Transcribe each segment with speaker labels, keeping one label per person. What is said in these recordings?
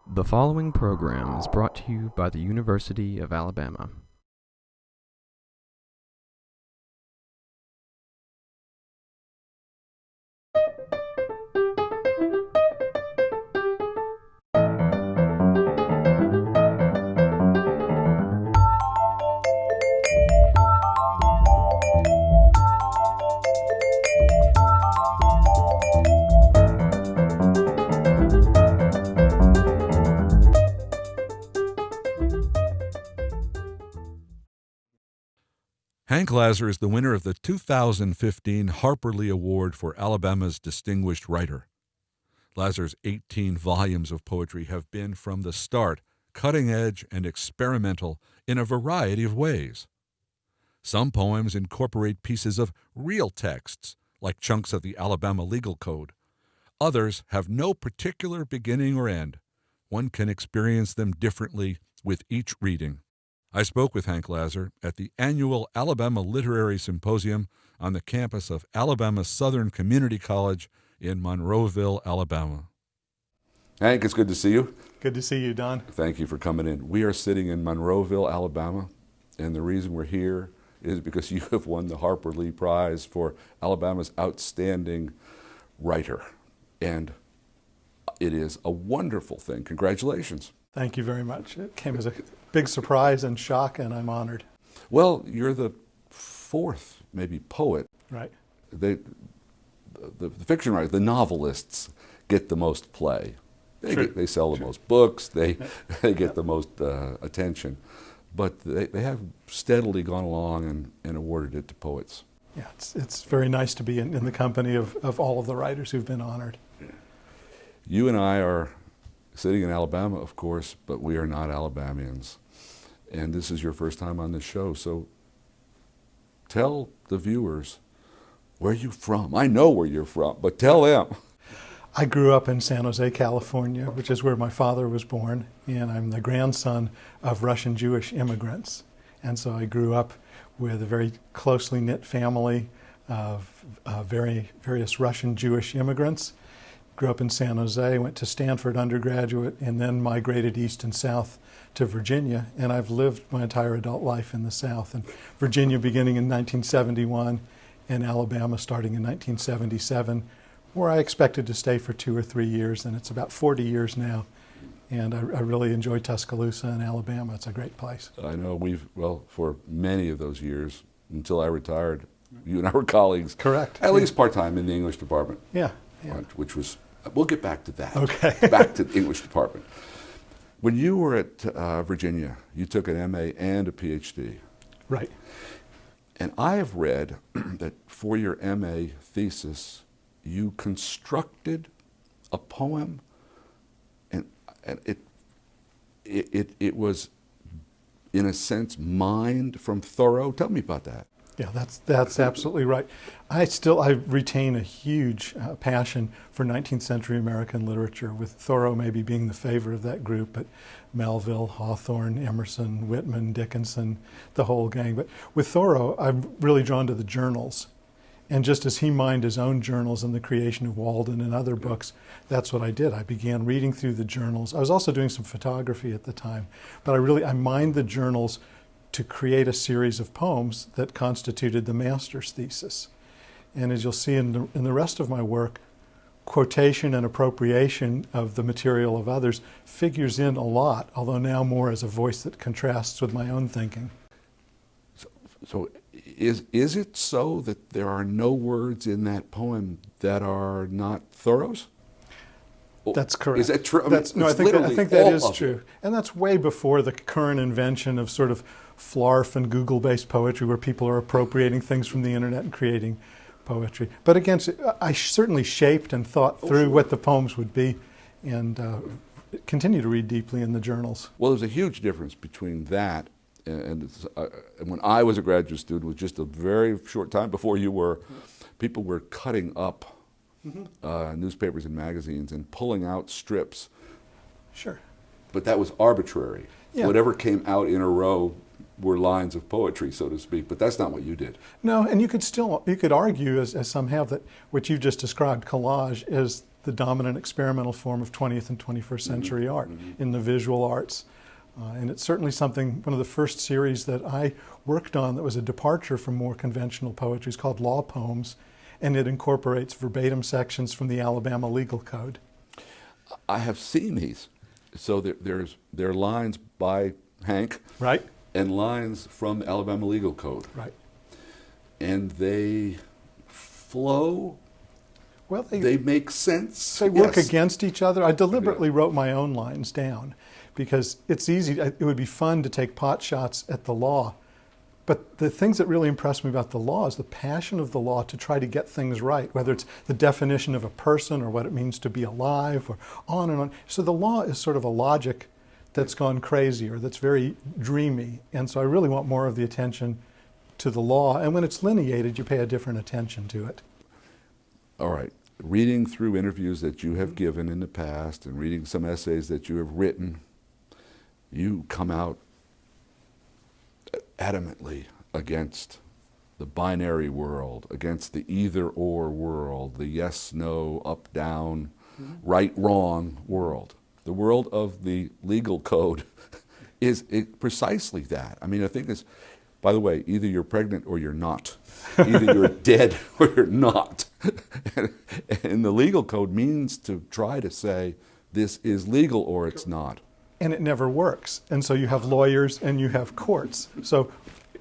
Speaker 1: The following program is brought to you by the University of Alabama.
Speaker 2: Hank Lazer is the winner of the 2015 Harper Lee Award for Alabama's Distinguished Writer. Lazer's 18 volumes of poetry have been, from the start, cutting-edge and experimental in a variety of ways. Some poems incorporate pieces of real texts, like chunks of the Alabama Legal Code. Others have no particular beginning or end. One can experience them differently with each reading. I spoke with Hank Lazer at the annual Alabama Literary Symposium on the campus of Alabama Southern Community College in Monroeville, Alabama. Hank, it's good to see you.
Speaker 3: Good to see you, Don.
Speaker 2: Thank you for coming in. We are sitting in Monroeville, Alabama, and the reason we're here is because you have won the Harper Lee Prize for Alabama's Outstanding Writer. And it is a wonderful thing. Congratulations.
Speaker 3: Thank you very much. It came as a big surprise and shock, and I'm honored.
Speaker 2: Well, you're the fourth, maybe, poet.
Speaker 3: Right.
Speaker 2: The fiction writers, the novelists, get the most play. They sell the most books. They get the most attention. But they have steadily gone along and awarded it to poets.
Speaker 3: Yeah, it's very nice to be in the company of all of the writers who've been honored.
Speaker 2: You and I are sitting in Alabama, of course, but we are not Alabamians. And this is your first time on this show, so tell the viewers, where are you from? I know where you're from, but tell them.
Speaker 3: I grew up in San Jose, California, which is where my father was born, and I'm the grandson of Russian Jewish immigrants. And so I grew up with a very closely knit family of various Russian Jewish immigrants. Grew up in San Jose, went to Stanford undergraduate, and then migrated east and south to Virginia. And I've lived my entire adult life in the South. And Virginia beginning in 1971, and Alabama starting in 1977, where I expected to stay for 2 or 3 years, and it's about 40 years now. And I really enjoy Tuscaloosa and Alabama. It's a great place.
Speaker 2: I know for many of those years, until I retired, you and I were colleagues.
Speaker 3: Correct.
Speaker 2: At least part-time in the English department.
Speaker 3: Yeah.
Speaker 2: Which was, we'll get back to that.
Speaker 3: Okay.
Speaker 2: Back to the English department. When you were at Virginia, you took an MA and a PhD.
Speaker 3: Right.
Speaker 2: And I have read that for your MA thesis, you constructed a poem, and it was, in a sense, mined from Thoreau. Tell me about that.
Speaker 3: Yeah, that's absolutely right. I retain a huge passion for 19th century American literature, with Thoreau maybe being the favorite of that group, but Melville, Hawthorne, Emerson, Whitman, Dickinson, the whole gang. But with Thoreau, I'm really drawn to the journals. And just as he mined his own journals in the creation of Walden and other books, that's what I did. I began reading through the journals. I was also doing some photography at the time, but I mined the journals to create a series of poems that constituted the master's thesis. And as you'll see in the rest of my work, quotation and appropriation of the material of others figures in a lot, although now more as a voice that contrasts with my own thinking.
Speaker 2: So is it so that there are no words in that poem that are not Thoreau's?
Speaker 3: That's correct.
Speaker 2: Is that true?
Speaker 3: I think that is true. And that's way before the current invention of sort of flarf and Google-based poetry, where people are appropriating things from the internet and creating poetry. But again, I certainly shaped and thought through what the poems would be, and continue to read deeply in the journals.
Speaker 2: Well, there's a huge difference between that and when I was a graduate student, was just a very short time before you were, people were cutting up newspapers and magazines and pulling out strips.
Speaker 3: Sure.
Speaker 2: But that was arbitrary. Yeah. Whatever came out in a row were lines of poetry, so to speak, but that's not what you did.
Speaker 3: No, and you could argue, as some have, that what you've just described, collage, is the dominant experimental form of 20th and 21st century art in the visual arts. And it's certainly something, one of the first series that I worked on that was a departure from more conventional poetry is called Law Poems, and it incorporates verbatim sections from the Alabama Legal Code.
Speaker 2: I have seen these. So there are lines by Hank,
Speaker 3: right,
Speaker 2: and lines from the Alabama Legal Code.
Speaker 3: Right.
Speaker 2: And they flow.
Speaker 3: Well,
Speaker 2: they make sense.
Speaker 3: They work against each other. I deliberately wrote my own lines down because it's easy. It would be fun to take pot shots at the law. But the things that really impress me about the law is the passion of the law to try to get things right, whether it's the definition of a person or what it means to be alive or on and on. So the law is sort of a logic that's gone crazy or that's very dreamy. And so I really want more of the attention to the law. And when it's lineated, you pay a different attention to it.
Speaker 2: All right. Reading through interviews that you have given in the past and reading some essays that you have written, you come out adamantly against the binary world, against the either-or world, the yes-no, up-down, right-wrong world. The world of the legal code is precisely that. I mean, I think it's, by the way, either you're pregnant or you're not. Either you're dead or you're not. And the legal code means to try to say this is legal or it's not.
Speaker 3: And it never works. And so you have lawyers and you have courts. So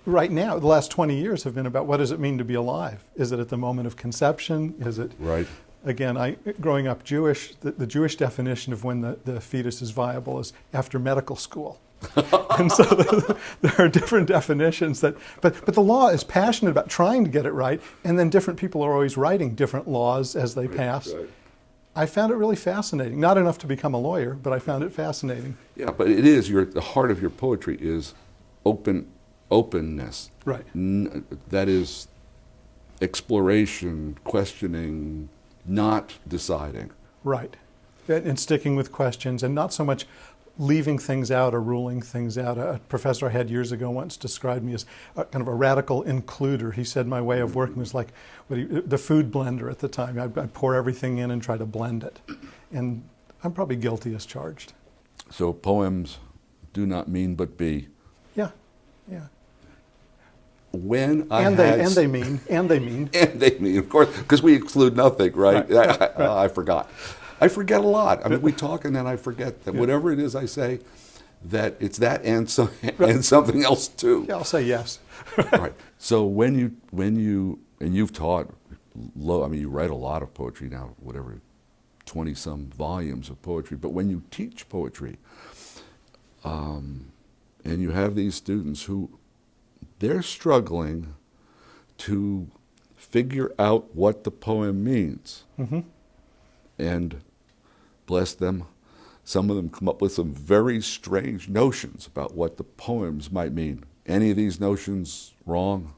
Speaker 3: right now, the last 20 years have been about what does it mean to be alive? Is it at the moment of conception? Is it...
Speaker 2: Right.
Speaker 3: Again, growing up Jewish, the Jewish definition of when the fetus is viable is after medical school. And so there are different definitions but the law is passionate about trying to get it right, and then different people are always writing different laws as they pass.
Speaker 2: Right.
Speaker 3: I found it really fascinating. Not enough to become a lawyer, but I found it fascinating.
Speaker 2: Yeah, but it is, the heart of your poetry is openness.
Speaker 3: Right.
Speaker 2: That is exploration, questioning, not deciding.
Speaker 3: Right. And sticking with questions and not so much leaving things out or ruling things out. A professor I had years ago once described me as kind of a radical includer. He said my way of working was like the food blender at the time. I'd pour everything in and try to blend it. And I'm probably guilty as charged.
Speaker 2: So poems do not mean but be.
Speaker 3: Yeah.
Speaker 2: When
Speaker 3: and they mean,
Speaker 2: of course, because we exclude nothing, right?
Speaker 3: Right.
Speaker 2: I forgot. I forget a lot. I mean, we talk and then I forget that whatever it is I say, that it's that and something else too.
Speaker 3: Yeah, I'll say yes.
Speaker 2: All right. So when you've taught, you write a lot of poetry now, 20-some volumes of poetry. But when you teach poetry, and you have these students who they're struggling to figure out what the poem means. Mm-hmm. And bless them, some of them come up with some very strange notions about what the poems might mean. Any of these notions wrong?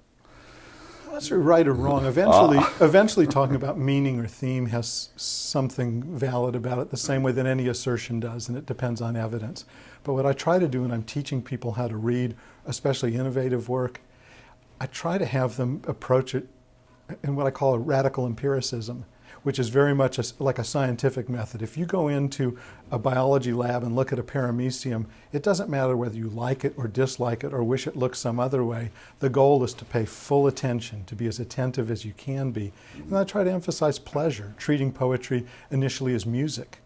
Speaker 3: That's right or wrong. Eventually talking about meaning or theme has something valid about it, the same way that any assertion does, and it depends on evidence. But what I try to do when I'm teaching people how to read, especially innovative work, I try to have them approach it in what I call a radical empiricism, which is very much like a scientific method. If you go into a biology lab and look at a paramecium, it doesn't matter whether you like it or dislike it or wish it looked some other way. The goal is to pay full attention, to be as attentive as you can be. And I try to emphasize pleasure, treating poetry initially as music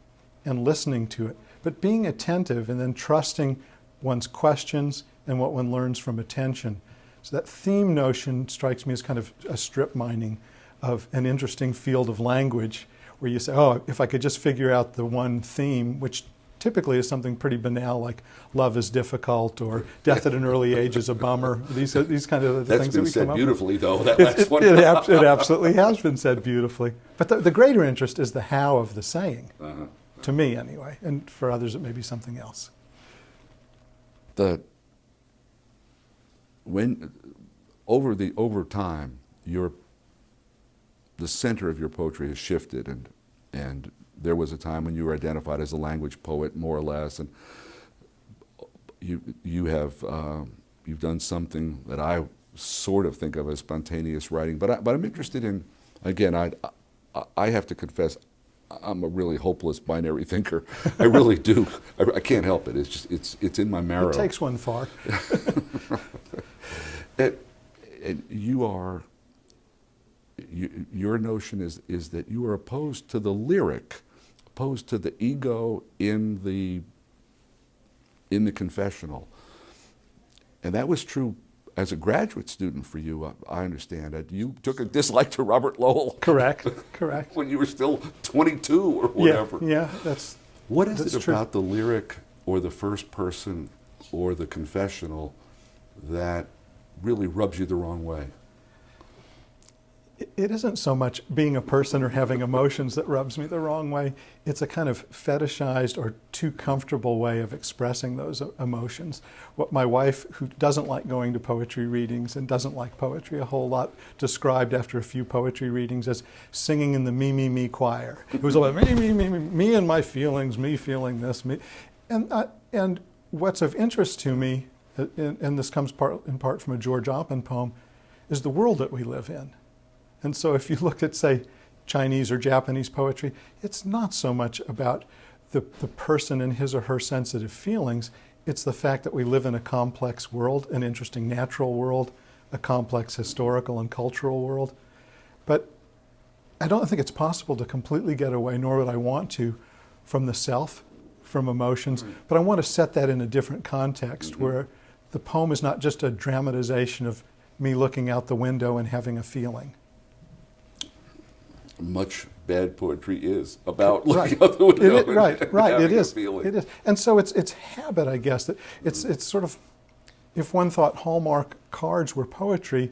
Speaker 3: and listening to it, but being attentive and then trusting one's questions and what one learns from attention. So that theme notion strikes me as kind of a strip mining of an interesting field of language where you say, oh, if I could just figure out the one theme, which typically is something pretty banal like love is difficult or death at an early age is a bummer. These kind of the things that we come up with.
Speaker 2: That's been said beautifully, though, that last one.
Speaker 3: It absolutely has been said beautifully. But the greater interest is the how of the saying, to me anyway, and for others it may be something else.
Speaker 2: Over time, the center of your poetry has shifted, and there was a time when you were identified as a language poet, more or less, and you've done something that I sort of think of as spontaneous writing. But I'm interested in, again, I have to confess, I'm a really hopeless binary thinker. I really do. I can't help it. It's just it's in my marrow.
Speaker 3: It takes one far.
Speaker 2: And your notion is that you are opposed to the lyric, opposed to the ego in the confessional, and that was true as a graduate student for you. I understand it. You took a dislike to Robert Lowell.
Speaker 3: Correct.
Speaker 2: When you were still 22 or whatever.
Speaker 3: Yeah,
Speaker 2: What is it
Speaker 3: true.
Speaker 2: about the lyric or the first person or the confessional that really rubs you the wrong way?
Speaker 3: It isn't so much being a person or having emotions that rubs me the wrong way. It's a kind of fetishized or too comfortable way of expressing those emotions. What my wife, who doesn't like going to poetry readings and doesn't like poetry a whole lot, described after a few poetry readings as singing in the me, me, me choir. It was all about me and my feelings, me feeling this, me. And what's of interest to me, and this comes in part from a George Oppen poem, is the world that we live in. And so if you look at, say, Chinese or Japanese poetry, it's not so much about the person and his or her sensitive feelings. It's the fact that we live in a complex world, an interesting natural world, a complex historical and cultural world. But I don't think it's possible to completely get away, nor would I want to, from the self, from emotions. But I want to set that in a different context where the poem is not just a dramatization of me looking out the window and having a feeling.
Speaker 2: Much bad poetry is about looking out the window.
Speaker 3: Right. It is.
Speaker 2: Feeling.
Speaker 3: It is. And so it's habit, I guess. That it's sort of, if one thought Hallmark cards were poetry,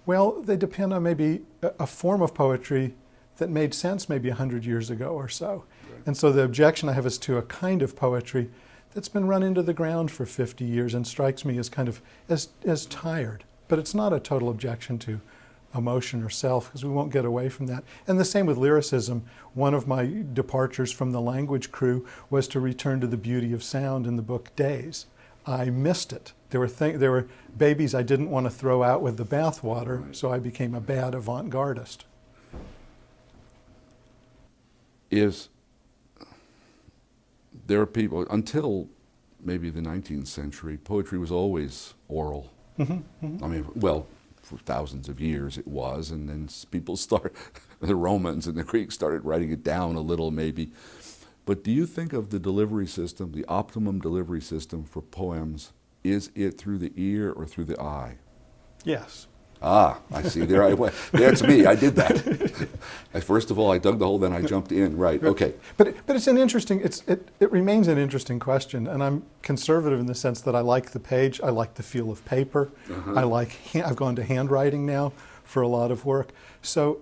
Speaker 3: well, they depend on maybe a form of poetry that made sense maybe 100 years ago or so. Right. And so the objection I have is to a kind of poetry that's been run into the ground for 50 years and strikes me as kind of as tired. But it's not a total objection to emotion or self, because we won't get away from that. And the same with lyricism. One of my departures from the language crew was to return to the beauty of sound in the book Days. I missed it. There were babies I didn't want to throw out with the bathwater, so I became a bad avant-gardist.
Speaker 2: There are people, until maybe the 19th century, poetry was always oral. I mean, well, for thousands of years it was, and then people the Romans and the Greeks started writing it down a little maybe. But do you think of the delivery system, the optimum delivery system for poems, is it through the ear or through the eye?
Speaker 3: Yes.
Speaker 2: Ah, I see. There I went. That's me. I did that. First of all, I dug the hole, then I jumped in. Right. Okay.
Speaker 3: But it's an interesting. It remains an interesting question, and I'm conservative in the sense that I like the page. I like the feel of paper. I've gone to handwriting now for a lot of work. So,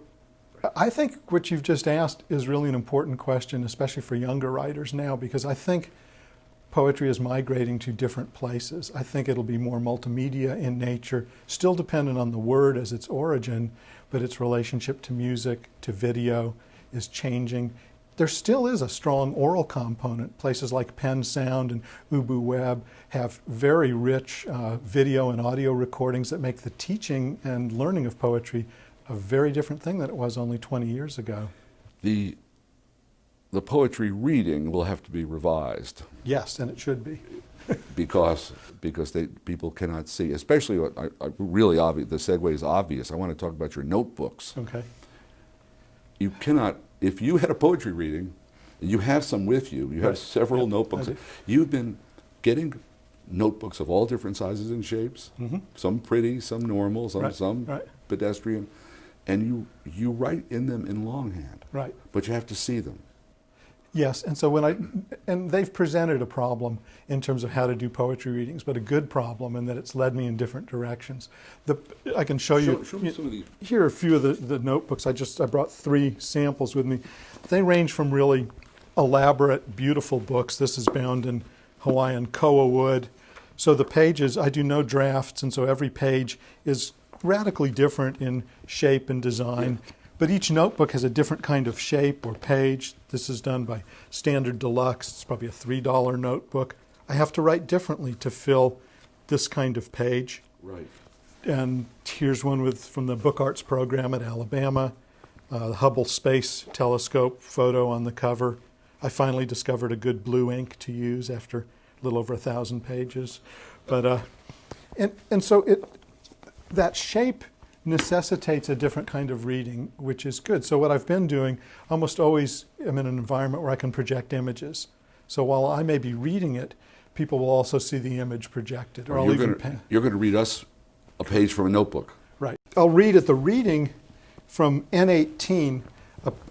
Speaker 3: I think what you've just asked is really an important question, especially for younger writers now, because I think poetry is migrating to different places. I think it'll be more multimedia in nature, still dependent on the word as its origin, but its relationship to music, to video is changing. There still is a strong oral component. Places like Penn Sound and Ubu Web have very rich video and audio recordings that make the teaching and learning of poetry a very different thing than it was only 20 years ago.
Speaker 2: The poetry reading will have to be revised.
Speaker 3: Yes, and it should be.
Speaker 2: because people cannot see, especially really obvious. The segue is obvious. I want to talk about your notebooks.
Speaker 3: Okay.
Speaker 2: You cannot, if you had a poetry reading, you have some with you. You have several notebooks. You've been getting notebooks of all different sizes and shapes. Some pretty, some normal, some pedestrian, and you write in them in longhand.
Speaker 3: Right.
Speaker 2: But you have to see them.
Speaker 3: Yes, and so and they've presented a problem in terms of how to do poetry readings, but a good problem in that it's led me in different directions. I can show you.
Speaker 2: Show me some of these.
Speaker 3: Here are a few of the notebooks. I brought 3 samples with me. They range from really elaborate, beautiful books. This is bound in Hawaiian koa wood. So the pages, I do no drafts, and so every page is radically different in shape and design. Yeah. But each notebook has a different kind of shape or page. This is done by Standard Deluxe. It's probably a $3 notebook. I have to write differently to fill this kind of page.
Speaker 2: Right.
Speaker 3: And here's one from the Book Arts program at Alabama. the Hubble Space Telescope photo on the cover. I finally discovered a good blue ink to use after a little over 1,000 pages. But and so that shape necessitates a different kind of reading, which is good. So what I've been doing, almost always am in an environment where I can project images. So while I may be reading it, people will also see the image projected. Or
Speaker 2: you're going to read us a page from a notebook.
Speaker 3: Right. I'll read at the reading from N18,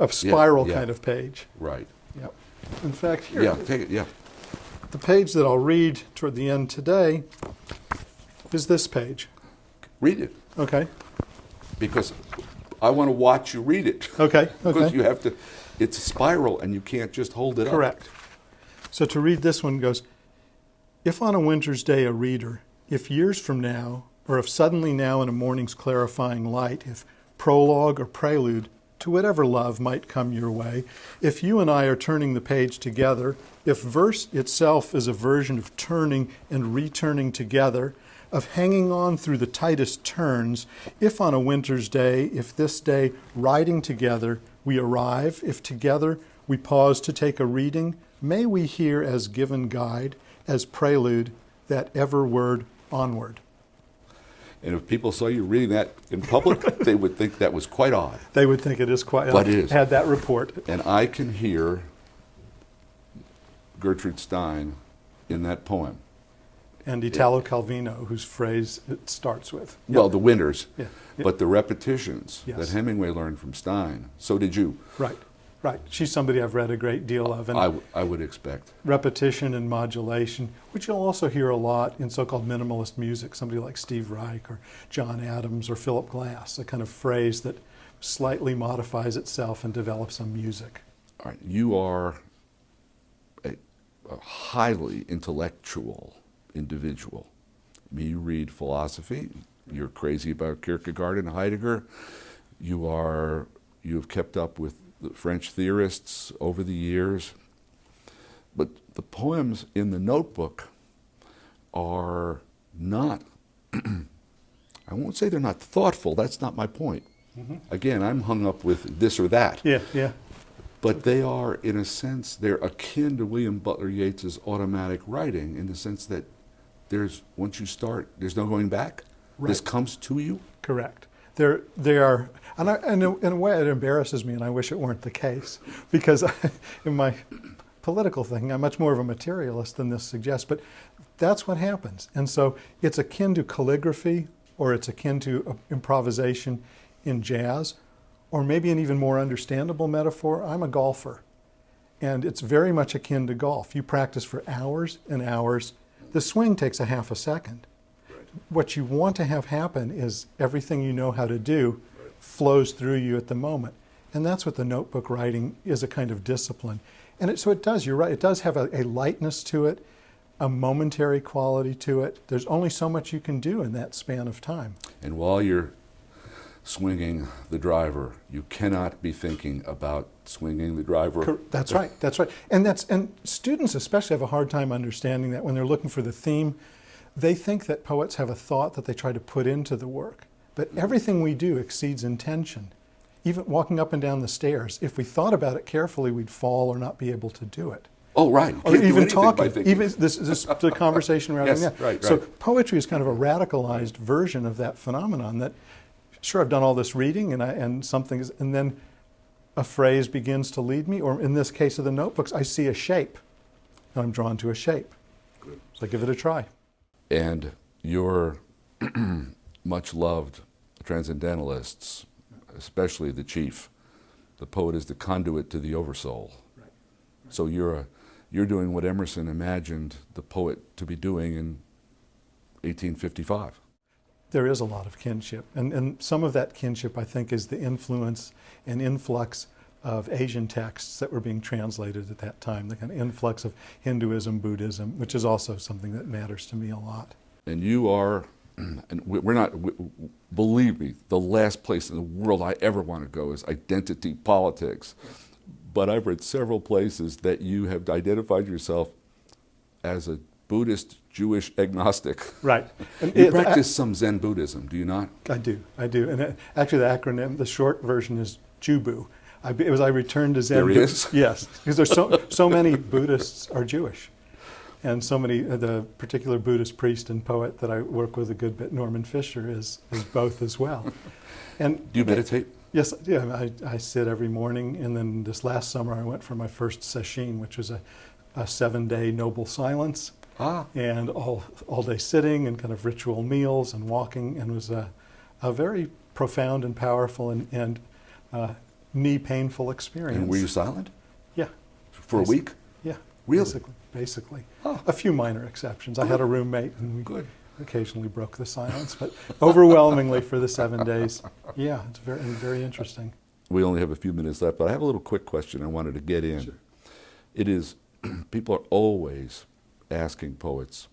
Speaker 3: a spiral kind of page.
Speaker 2: Right.
Speaker 3: Yep. In fact, here.
Speaker 2: Yeah, take it, yeah.
Speaker 3: The page that I'll read toward the end today is this page.
Speaker 2: Read it.
Speaker 3: Okay.
Speaker 2: Because I want to watch you read it.
Speaker 3: Okay.
Speaker 2: Because you have to, it's a spiral and you can't just hold it up.
Speaker 3: Correct. So to read this one goes, if on a winter's day a reader, if years from now, or if suddenly now in a morning's clarifying light, if prologue or prelude to whatever love might come your way, if you and I are turning the page together, if verse itself is a version of turning and returning together, of hanging on through the tightest turns, if on a winter's day, if this day, riding together, we arrive, if together we pause to take a reading, may we hear as given guide, as prelude, that ever word onward.
Speaker 2: And if people saw you reading that in public, they would think that was quite odd.
Speaker 3: They would think it is quite odd.
Speaker 2: But it is.
Speaker 3: Had that report.
Speaker 2: And I can hear Gertrude Stein in that poem.
Speaker 3: And Italo Calvino, whose phrase it starts with.
Speaker 2: Well,
Speaker 3: Yep.
Speaker 2: the winters,
Speaker 3: Yeah.
Speaker 2: but the repetitions
Speaker 3: Yes.
Speaker 2: that Hemingway learned from Stein. So did you.
Speaker 3: Right. She's somebody I've read a great deal of. And
Speaker 2: I would expect.
Speaker 3: repetition and modulation, which you'll also hear a lot in so-called minimalist music, somebody like Steve Reich or John Adams or Philip Glass, a kind of phrase that slightly modifies itself and develops some music.
Speaker 2: All right, you are a highly intellectual individual. I mean, you read philosophy, you're crazy about Kierkegaard and Heidegger, you've kept up with the French theorists over the years, but the poems in the notebook are not, I won't say they're not thoughtful, that's not my point. Mm-hmm. Again, I'm hung up with this or that.
Speaker 3: Yeah.
Speaker 2: But they are, in a sense, they're akin to William Butler Yeats's automatic writing in the sense that once you start, there's no going back. Right. This comes to you.
Speaker 3: Correct. They are, and in a way it embarrasses me, and I wish it weren't the case, because in my political thinking, I'm much more of a materialist than this suggests, but that's what happens. And so it's akin to calligraphy, or it's akin to improvisation in jazz, or maybe an even more understandable metaphor, I'm a golfer. And it's very much akin to golf. You practice for hours and hours. The swing takes a half a second. What you want to have happen is everything you know how to do flows through you at the moment. And that's what the notebook writing is, a kind of discipline. And so it does, you're right, it does have a lightness to it, a momentary quality to it. There's only so much you can do in that span of time.
Speaker 2: And while you're swinging the driver, you cannot be thinking about swinging the driver.
Speaker 3: That's right. And students especially have a hard time understanding that when they're looking for the theme. They think that poets have a thought that they try to put into the work. But everything we do exceeds intention. Even walking up and down the stairs, if we thought about it carefully, we'd fall or not be able to do it.
Speaker 2: Oh, right.
Speaker 3: Or even talking. Even this the conversation we're having now.
Speaker 2: Right.
Speaker 3: So poetry is kind of a radicalized version of that phenomenon that, sure, I've done all this reading and then a phrase begins to lead me, or in this case of the notebooks, I see a shape, and I'm drawn to a shape.
Speaker 2: Good.
Speaker 3: So I give it a try.
Speaker 2: And your much loved transcendentalists, especially the chief, the poet is the conduit to the oversoul. Right. So you're doing what Emerson imagined the poet to be doing in 1855.
Speaker 3: There is a lot of kinship, and some of that kinship, I think, is the influence and influx of Asian texts that were being translated at that time, the kind of influx of Hinduism, Buddhism, which is also something that matters to me a lot.
Speaker 2: And you are, and we're not, believe me, the last place in the world I ever want to go is identity politics. But I've read several places that you have identified yourself as a Buddhist, Jewish agnostic.
Speaker 3: Right.
Speaker 2: You practice some Zen Buddhism, do you not?
Speaker 3: I do. And actually the acronym, the short version is Jubu. I returned to Zen.
Speaker 2: There he is.
Speaker 3: Yes, because there's so many Buddhists are Jewish, and so many. The particular Buddhist priest and poet that I work with a good bit, Norman Fisher, is both as well. And
Speaker 2: do you meditate?
Speaker 3: Yes, yeah. I sit every morning, and then this last summer I went for my first sesshin, which was a 7-day noble silence, and all day sitting and kind of ritual meals and walking, and was a very profound and powerful and knee painful experience.
Speaker 2: And were you silent?
Speaker 3: Yeah.
Speaker 2: For a week?
Speaker 3: Yeah.
Speaker 2: Really?
Speaker 3: Basically.
Speaker 2: Oh.
Speaker 3: A few minor exceptions. I had a roommate, and we
Speaker 2: Good.
Speaker 3: occasionally broke the silence, but overwhelmingly for the 7 days. Yeah, it's very interesting.
Speaker 2: We only have a few minutes left, but I have a little quick question I wanted to get in.
Speaker 3: Sure.
Speaker 2: It is, people are always asking poets.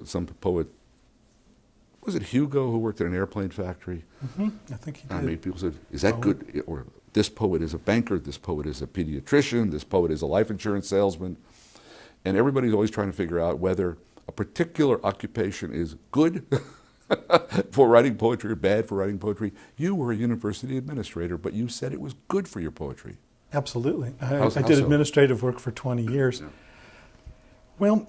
Speaker 2: Some poet, was it Hugo who worked at an airplane factory?
Speaker 3: Mm-hmm. I think he did.
Speaker 2: I mean, people said, is that good? Or this poet is a banker, this poet is a pediatrician, this poet is a life insurance salesman. And everybody's always trying to figure out whether a particular occupation is good for writing poetry or bad for writing poetry. You were a university administrator, but you said it was good for your poetry.
Speaker 3: Absolutely. I
Speaker 2: How
Speaker 3: did
Speaker 2: so?
Speaker 3: administrative work for 20 years.
Speaker 2: Yeah.
Speaker 3: Well,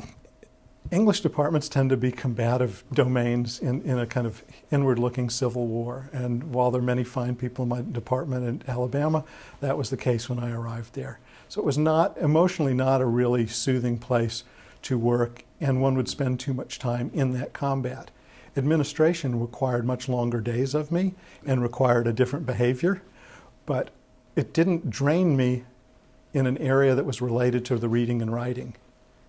Speaker 3: English departments tend to be combative domains in a kind of inward-looking civil war. And while there are many fine people in my department in Alabama, that was the case when I arrived there. So it was emotionally not a really soothing place to work, and one would spend too much time in that combat. Administration required much longer days of me and required a different behavior, but it didn't drain me in an area that was related to the reading and writing.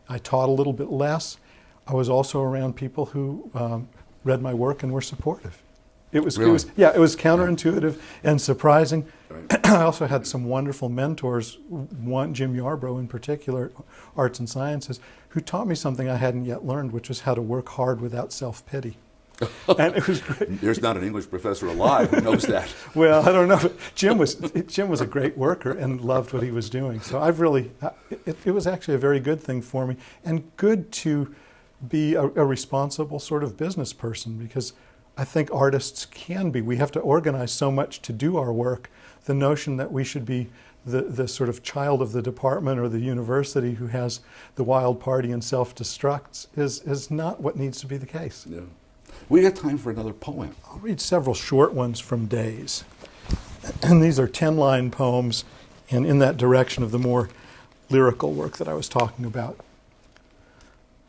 Speaker 3: I taught a little bit less. I was also around people who read my work and were supportive. It was counterintuitive and surprising.
Speaker 2: Right.
Speaker 3: I also had some wonderful mentors, one, Jim Yarbrough in particular, arts and sciences, who taught me something I hadn't yet learned, which was how to work hard without self-pity. And it was great.
Speaker 2: There's not an English professor alive who knows that.
Speaker 3: Well, I don't know. Jim was a great worker and loved what he was doing. So it was actually a very good thing for me, and good to be a responsible sort of business person, because I think artists can be. We have to organize so much to do our work. The notion that we should be the sort of child of the department or the university who has the wild party and self-destructs is not what needs to be the case.
Speaker 2: Yeah. We got time for another poem.
Speaker 3: I'll read several short ones from Days. And these are 10-line poems, and in that direction of the more lyrical work that I was talking about.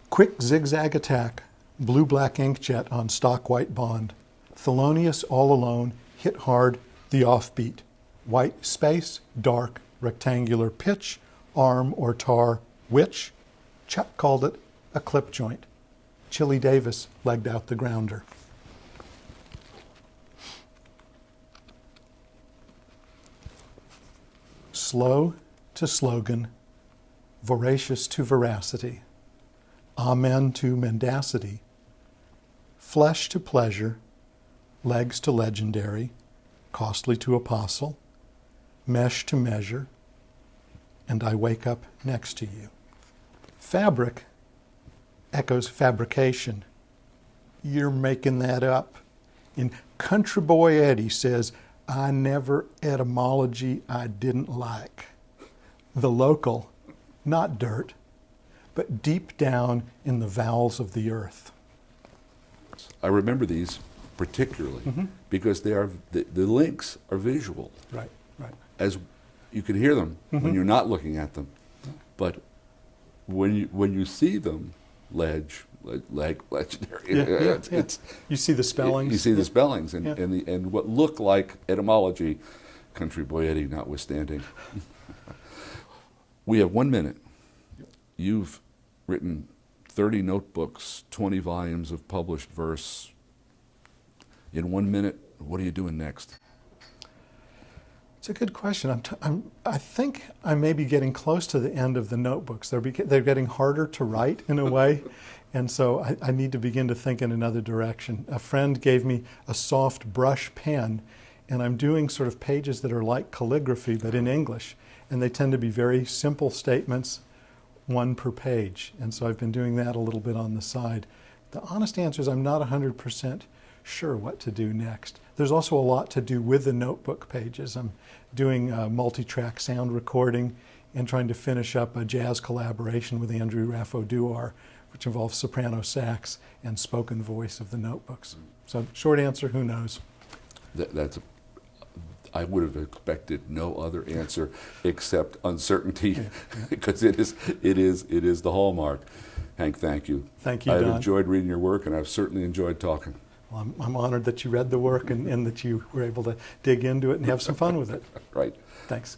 Speaker 3: Quick zigzag attack, blue-black inkjet on stock white bond. Thelonious all alone, hit hard, the offbeat. White space, dark, rectangular pitch, arm or tar, which? Chuck called it a clip joint. Chili Davis legged out the grounder. Slow to slogan, voracious to veracity, amen to mendacity, flesh to pleasure, legs to legendary, costly to apostle, mesh to measure, and I wake up next to you. Fabric echoes fabrication. You're making that up. And Country Boy Eddie says, I never etymology I didn't like. The local, not dirt, but deep down in the vowels of the earth.
Speaker 2: I remember these particularly because they are the links are visual.
Speaker 3: Right.
Speaker 2: As you can hear them when you're not looking at them, but when you see them, legendary. It's
Speaker 3: you see the spellings.
Speaker 2: You see the spellings and
Speaker 3: Yeah.
Speaker 2: and what look like etymology, Country Boy Eddie notwithstanding. We have 1 minute. You've written 30 notebooks, 20 volumes of published verse. In 1 minute, what are you doing next?
Speaker 3: It's a good question. I think I may be getting close to the end of the notebooks. They're getting harder to write in a way, and so I need to begin to think in another direction. A friend gave me a soft brush pen, and I'm doing sort of pages that are like calligraphy, but in English, and they tend to be very simple statements, one per page, and so I've been doing that a little bit on the side. The honest answer is I'm not 100% sure what to do next. There's also a lot to do with the notebook pages. I'm doing a multi-track sound recording and trying to finish up a jazz collaboration with Andrew Raffo Dewar, which involves soprano sax and spoken voice of the notebooks. So short answer, who knows?
Speaker 4: I would have expected no other answer except uncertainty, because it is the hallmark. Hank, thank you.
Speaker 3: Thank you,
Speaker 4: I've
Speaker 3: Don.
Speaker 4: enjoyed reading your work, and I've certainly enjoyed talking.
Speaker 3: Well, I'm honored that you read the work and that you were able to dig into it and have some fun with it.
Speaker 4: Right.
Speaker 3: Thanks.